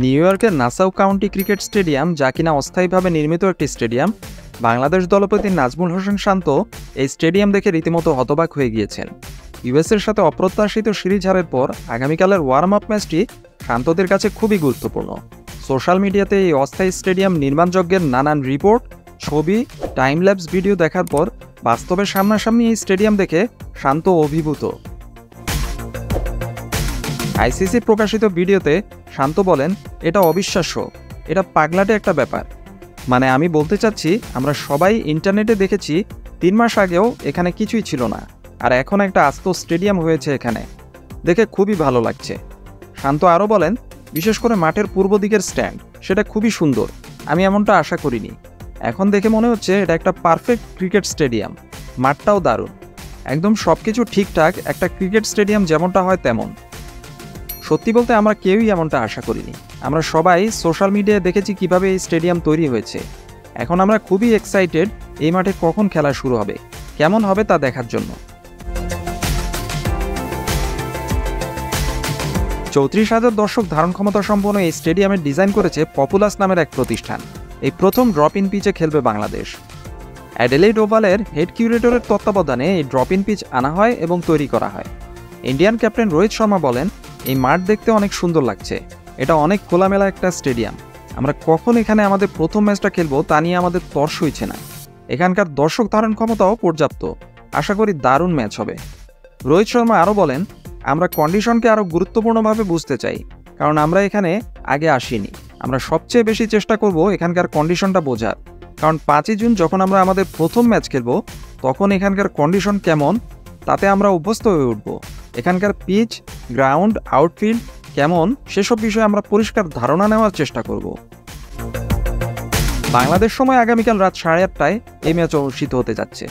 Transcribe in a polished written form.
New ইয়র্কের Nassau county cricket stadium, যা কিনা অস্থায়ীভাবে নির্মিত একটি স্টেডিয়াম, বাংলাদেশ দলপতি নাজমুল হোসেন শান্ত এই স্টেডিয়াম দেখে রীতিমতো হতবাক হয়ে গিয়েছেন। ইউএসের সাথে অপ্রত্যাশিত সিরিজ হারের পর আগামীকালের ওয়ার্ম আপ ম্যাচটি শান্তদের কাছে খুবই গুরুত্বপূর্ণ। সোশ্যাল মিডিয়াতে এই অস্থায়ী স্টেডিয়াম নির্মাণযজ্ঞের নানান রিপোর্ট, ছবি, টাইমল্যাপস ভিডিও দেখার পর বাস্তবের সামনাসামনি এই স্টেডিয়াম দেখে শান্ত অভিভূত। আইসিসি প্রকাশিত ভিডিওতে শান্ত বলেন, এটা অবিশ্বাস্য, এটা পাগলাটে একটা ব্যাপার। মানে আমি বলতে চাচ্ছি, আমরা সবাই ইন্টারনেটে দেখেছি 3 মাস আগেও এখানে কিছুই ছিল না, আর এখন একটা আস্ত স্টেডিয়াম হয়েছে এখানে, দেখে খুবই ভালো লাগছে। শান্ত আরও বলেন, বিশেষ করে মাঠের পূর্ব দিকের স্ট্যান্ড, সেটা খুবই সুন্দর, আমি এমনটা আশা করিনি। এখন দেখে মনে হচ্ছে এটা একটা পারফেক্ট ক্রিকেট স্টেডিয়াম, মাঠটাও দারুণ, একদম সব কিছু ঠিকঠাক, একটা ক্রিকেট স্টেডিয়াম যেমনটা হয় তেমন। সত্যি বলতে আমরা কেউই এমনটা আশা করিনি। আমরা সবাই সোশ্যাল মিডিয়ায় দেখেছি কিভাবে এই স্টেডিয়াম তৈরি হয়েছে। এখন আমরা খুবই এক্সাইটেড এই মাঠে কখন খেলা শুরু হবে, কেমন হবে তা দেখার জন্য। 34,000 দর্শক ধারণ ক্ষমতা সম্পন্ন এই স্টেডিয়ামের ডিজাইন করেছে পপুলাস নামের এক প্রতিষ্ঠান। এই প্রথম ড্রপ ইন পিচে খেলবে বাংলাদেশ। অ্যাডিলেইড ওভালের হেড কিউরেটরের তত্ত্বাবধানে এই ড্রপ ইন পিচ আনা হয় এবং তৈরি করা হয়। ইন্ডিয়ান ক্যাপ্টেন রোহিত শর্মা বলেন, এই মাঠ দেখতে অনেক সুন্দর লাগছে, এটা অনেক খোলামেলা একটা স্টেডিয়াম। আমরা কখন এখানে আমাদের প্রথম ম্যাচটা খেলবো তা নিয়ে আমাদের তর্স হইছে না। এখানকার দর্শক ধারণ ক্ষমতাও পর্যাপ্ত, আশা করি দারুণ ম্যাচ হবে। রোহিত শর্মা আরও বলেন, আমরা কন্ডিশনকে আরও গুরুত্বপূর্ণভাবে বুঝতে চাই, কারণ আমরা এখানে আগে আসিনি। আমরা সবচেয়ে বেশি চেষ্টা করব এখানকার কন্ডিশনটা বোঝার, কারণ 5ই জুন যখন আমরা আমাদের প্রথম ম্যাচ খেলবো তখন এখানকার কন্ডিশন কেমন তাতে আমরা অভ্যস্ত হয়ে উঠব। এখানকার পিচ, গ্রাউন্ড, আউটফিল্ড কেমন সেসব বিষয়ে আমরা পরিষ্কার ধারণা নেওয়ার চেষ্টা করব। বাংলাদেশ সময় আগামীকাল রাত 8:30টায় এই ম্যাচ অনুষ্ঠিত হতে যাচ্ছে।